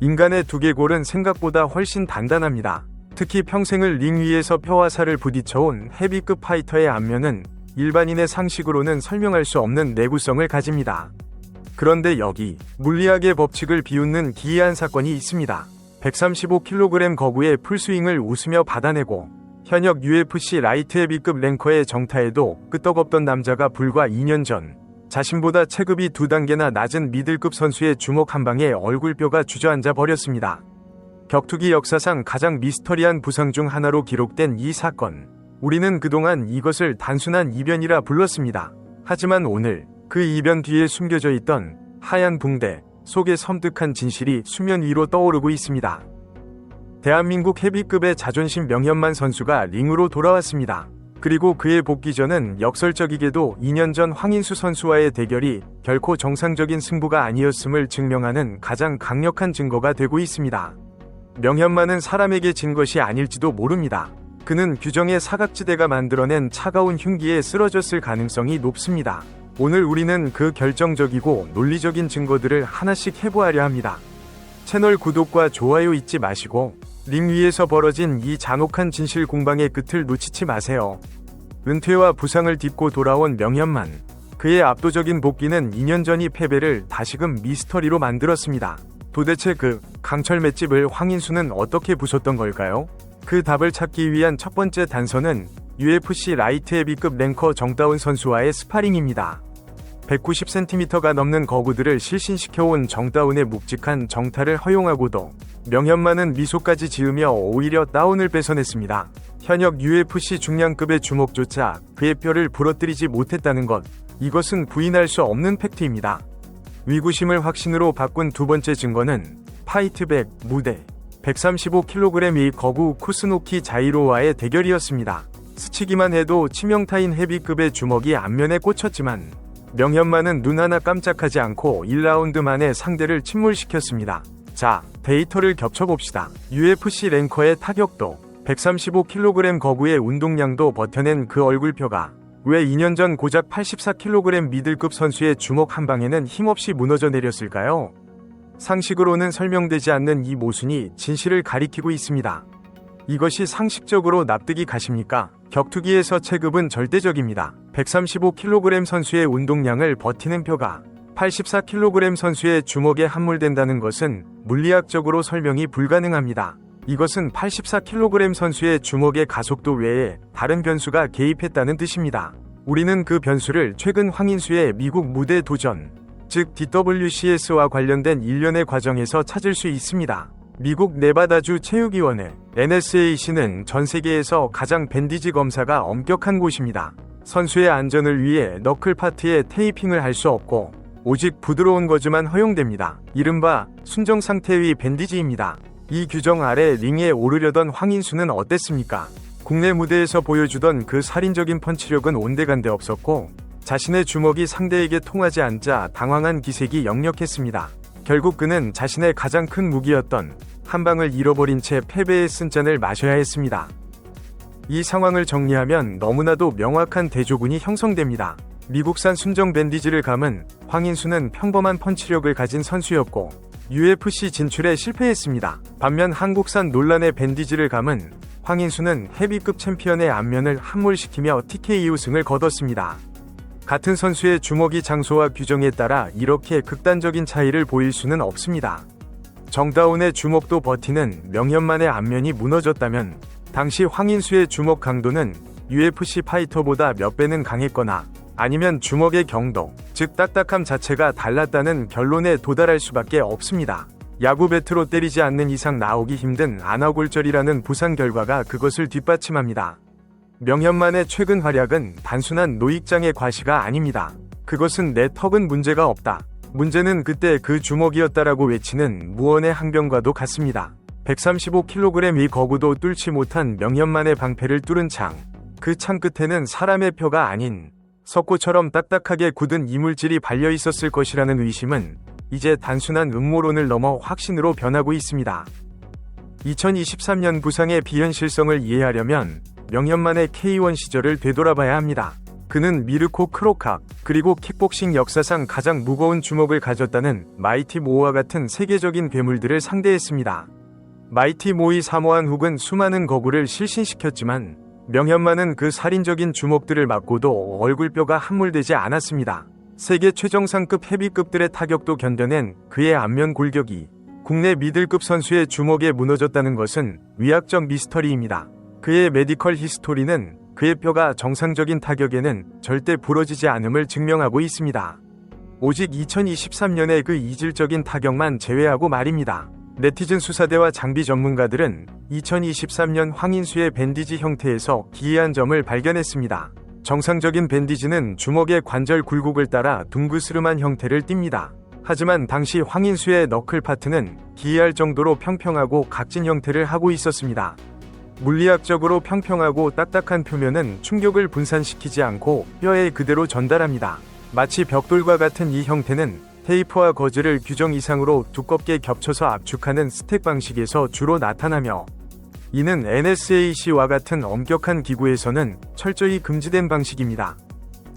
인간의 두개골은 생각보다 훨씬 단단합니다. 특히 평생을 링 위에서 뼈와 살을 부딪혀온 헤비급 파이터의 안면은 일반인의 상식으로는 설명할 수 없는 내구성을 가집니다. 그런데 여기 물리학의 법칙을 비웃는 기이한 사건이 있습니다. 135kg 거구의 풀스윙을 웃으며 받아내고 현역 UFC 라이트 헤비급 랭커의 정타에도 끄떡없던 남자가 불과 2년 전 자신보다 체급이 2단계나 낮은 미들급 선수의 주먹 한 방에 얼굴뼈가 주저앉아 버렸습니다. 격투기 역사상 가장 미스터리한 부상 중 하나로 기록된 이 사건. 우리는 그동안 이것을 단순한 이변이라 불렀습니다. 하지만 오늘 그 이변 뒤에 숨겨져 있던 하얀 붕대 속의 섬뜩한 진실이 수면 위로 떠오르고 있습니다. 대한민국 헤비급의 자존심 명현만 선수가 링으로 돌아왔습니다. 그리고 그의 복귀전은 역설적이게도 2년 전 황인수 선수와의 대결이 결코 정상적인 승부가 아니었음을 증명하는 가장 강력한 증거가 되고 있습니다. 명현만은 사람에게 진 것이 아닐지도 모릅니다. 그는 규정의 사각지대가 만들어낸 차가운 흉기에 쓰러졌을 가능성이 높습니다. 오늘 우리는 그 결정적이고 논리적인 증거들을 하나씩 해보아려 합니다. 채널 구독과 좋아요 잊지 마시고 링 위에서 벌어진 이 잔혹한 진실 공방의 끝을 놓치지 마세요. 은퇴와 부상을 딛고 돌아온 명현만. 그의 압도적인 복귀는 2년 전이 패배를 다시금 미스터리로 만들었습니다. 도대체 그 강철 맷집을 황인수는 어떻게 부쉈던 걸까요? 그 답을 찾기 위한 첫 번째 단서는 UFC 라이트 헤비급 랭커 정다운 선수와의 스파링입니다. 190cm가 넘는 거구들을 실신시켜온 정다운의 묵직한 정타를 허용하고도 명현만은 미소까지 지으며 오히려 다운을 뺏어냈습니다. 현역 UFC 중량급의 주먹조차 그의 뼈를 부러뜨리지 못했다는 것, 이것은 부인할 수 없는 팩트입니다. 위구심을 확신으로 바꾼 두 번째 증거는 파이트백 무대 135kg의 거구 쿠스노키 자이로와의 대결이었습니다. 스치기만 해도 치명타인 헤비급의 주먹이 안면에 꽂혔지만 명현만은 눈 하나 깜짝하지 않고 1라운드 만에 상대를 침몰시켰습니다. 자, 데이터를 겹쳐봅시다. UFC 랭커의 타격도, 135kg 거구의 운동량도 버텨낸 그 얼굴뼈가 왜 2년 전 고작 84kg 미들급 선수의 주먹 한 방에는 힘없이 무너져 내렸을까요? 상식으로는 설명되지 않는 이 모순이 진실을 가리키고 있습니다. 이것이 상식적으로 납득이 가십니까? 격투기에서 체급은 절대적입니다. 135kg 선수의 운동량을 버티는 뼈가 84kg 선수의 주먹에 함몰된다는 것은 물리학적으로 설명이 불가능합니다. 이것은 84kg 선수의 주먹의 가속도 외에 다른 변수가 개입했다는 뜻입니다. 우리는 그 변수를 최근 황인수의 미국 무대 도전, 즉 DWCS와 관련된 일련의 과정에서 찾을 수 있습니다. 미국 네바다주 체육위원회 NSAC는 전 세계에서 가장 밴디지 검사가 엄격한 곳입니다. 선수의 안전을 위해 너클 파트에 테이핑을 할 수 없고 오직 부드러운 거즈만 허용됩니다. 이른바 순정 상태의 밴디지입니다. 이 규정 아래 링에 오르려던 황인수는 어땠습니까? 국내 무대에서 보여주던 그 살인적인 펀치력은 온데간데 없었고 자신의 주먹이 상대에게 통하지 않자 당황한 기색이 역력했습니다. 결국 그는 자신의 가장 큰 무기였던 한 방을 잃어버린 채 패배의 쓴잔을 마셔야 했습니다. 이 상황을 정리하면 너무나도 명확한 대조군이 형성됩니다. 미국산 순정 밴디지를 감은 황인수는 평범한 펀치력을 가진 선수였고 UFC 진출에 실패했습니다. 반면 한국산 논란의 밴디지를 감은 황인수는 헤비급 챔피언의 안면을 함몰시키며 TKO 승을 거뒀습니다. 같은 선수의 주먹이 장소와 규정에 따라 이렇게 극단적인 차이를 보일 수는 없습니다. 정다운의 주먹도 버티는 명현만의 안면이 무너졌다면 당시 황인수의 주먹 강도는 UFC 파이터보다 몇 배는 강했거나 아니면 주먹의 경도, 즉 딱딱함 자체가 달랐다는 결론에 도달할 수밖에 없습니다. 야구 배트로 때리지 않는 이상 나오기 힘든 안아골절이라는 부상 결과가 그것을 뒷받침합니다. 명현만의 최근 활약은 단순한 노익장의 과시가 아닙니다. 그것은 내 턱은 문제가 없다. 문제는 그때 그 주먹이었다라고 외치는 무언의 항변과도 같습니다. 135kg의 거구도 뚫지 못한 명현만의 방패를 뚫은 창. 그 창 끝에는 사람의 뼈가 아닌 석고처럼 딱딱하게 굳은 이물질이 발려 있었을 것이라는 의심은 이제 단순한 음모론을 넘어 확신으로 변하고 있습니다. 2023년 부상의 비현실성을 이해하려면 명현만의 K1 시절을 되돌아봐야 합니다. 그는 미르코 크로캅, 그리고 킥복싱 역사상 가장 무거운 주먹을 가졌다는 마이티 모와 같은 세계적인 괴물들을 상대했습니다. 마이티 모의 사모한 훅은 수많은 거구를 실신시켰지만 명현만은 그 살인적인 주먹들을 맞고도 얼굴뼈가 함몰되지 않았습니다. 세계 최정상급 헤비급들의 타격도 견뎌낸 그의 안면 골격이 국내 미들급 선수의 주먹에 무너졌다는 것은 위학적 미스터리입니다. 그의 메디컬 히스토리는 그의 뼈가 정상적인 타격에는 절대 부러지지 않음을 증명하고 있습니다. 오직 2023년의 그 이질적인 타격만 제외하고 말입니다. 네티즌 수사대와 장비 전문가들은 2023년 황인수의 밴디지 형태에서 기이한 점을 발견했습니다. 정상적인 밴디지는 주먹의 관절 굴곡을 따라 둥그스름한 형태를 띱니다. 하지만 당시 황인수의 너클 파트는 기이할 정도로 평평하고 각진 형태를 하고 있었습니다. 물리학적으로 평평하고 딱딱한 표면은 충격을 분산시키지 않고 뼈에 그대로 전달합니다. 마치 벽돌과 같은 이 형태는 테이프와 거즈를 규정 이상으로 두껍게 겹쳐서 압축하는 스택 방식에서 주로 나타나며, 이는 NSAC와 같은 엄격한 기구에서는 철저히 금지된 방식입니다.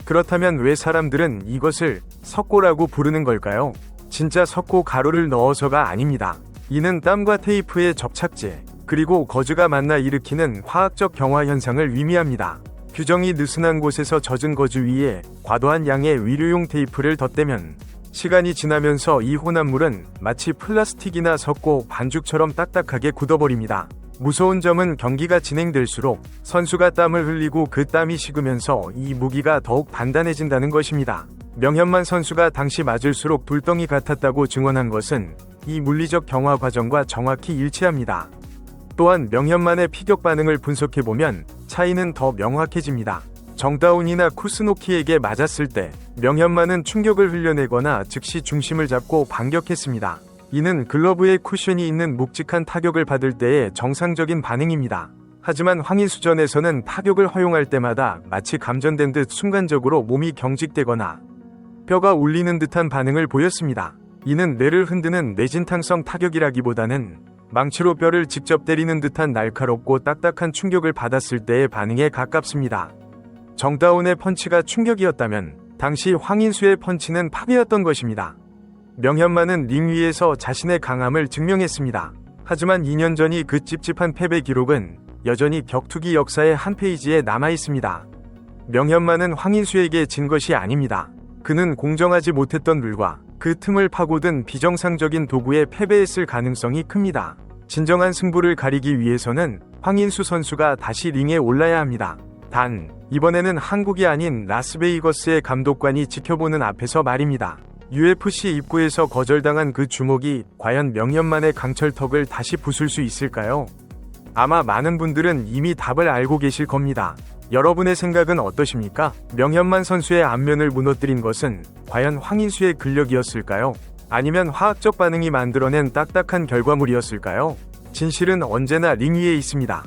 그렇다면 왜 사람들은 이것을 석고라고 부르는 걸까요? 진짜 석고 가루를 넣어서가 아닙니다. 이는 땀과 테이프의 접착제, 그리고 거즈가 만나 일으키는 화학적 경화 현상을 의미합니다. 규정이 느슨한 곳에서 젖은 거즈 위에 과도한 양의 위류용 테이프를 덧대면 시간이 지나면서 이 혼합물은 마치 플라스틱이나 석고 반죽처럼 딱딱하게 굳어버립니다. 무서운 점은 경기가 진행될수록 선수가 땀을 흘리고 그 땀이 식으면서 이 무기가 더욱 단단해진다는 것입니다. 명현만 선수가 당시 맞을수록 돌덩이 같았다고 증언한 것은 이 물리적 경화 과정과 정확히 일치합니다. 또한 명현만의 피격 반응을 분석해보면 차이는 더 명확해집니다. 정다운이나 쿠스노키에게 맞았을 때 명현만은 충격을 흘려내거나 즉시 중심을 잡고 반격했습니다. 이는 글러브에 쿠션이 있는 묵직한 타격을 받을 때의 정상적인 반응입니다. 하지만 황인수전에서는 타격을 허용할 때마다 마치 감전된 듯 순간적으로 몸이 경직되거나 뼈가 울리는 듯한 반응을 보였습니다. 이는 뇌를 흔드는 뇌진탕성 타격이라기보다는 망치로 뼈를 직접 때리는 듯한 날카롭고 딱딱한 충격을 받았을 때의 반응에 가깝습니다. 정다운의 펀치가 충격이었다면 당시 황인수의 펀치는 파괴였던 것입니다. 명현만은 링 위에서 자신의 강함을 증명했습니다. 하지만 2년 전이 그 찝찝한 패배 기록은 여전히 격투기 역사의 한 페이지에 남아있습니다. 명현만은 황인수에게 진 것이 아닙니다. 그는 공정하지 못했던 룰과 그 틈을 파고든 비정상적인 도구에 패배했을 가능성이 큽니다. 진정한 승부를 가리기 위해서는 황인수 선수가 다시 링에 올라야 합니다. 단, 이번에는 한국이 아닌 라스베이거스의 감독관이 지켜보는 앞에서 말입니다. UFC 입구에서 거절당한 그 주먹이 과연 명현만의 강철턱을 다시 부술 수 있을까요? 아마 많은 분들은 이미 답을 알고 계실 겁니다. 여러분의 생각은 어떠십니까? 명현만 선수의 안면을 무너뜨린 것은 과연 황인수의 근력이었을까요? 아니면 화학적 반응이 만들어낸 딱딱한 결과물이었을까요? 진실은 언제나 링 위에 있습니다.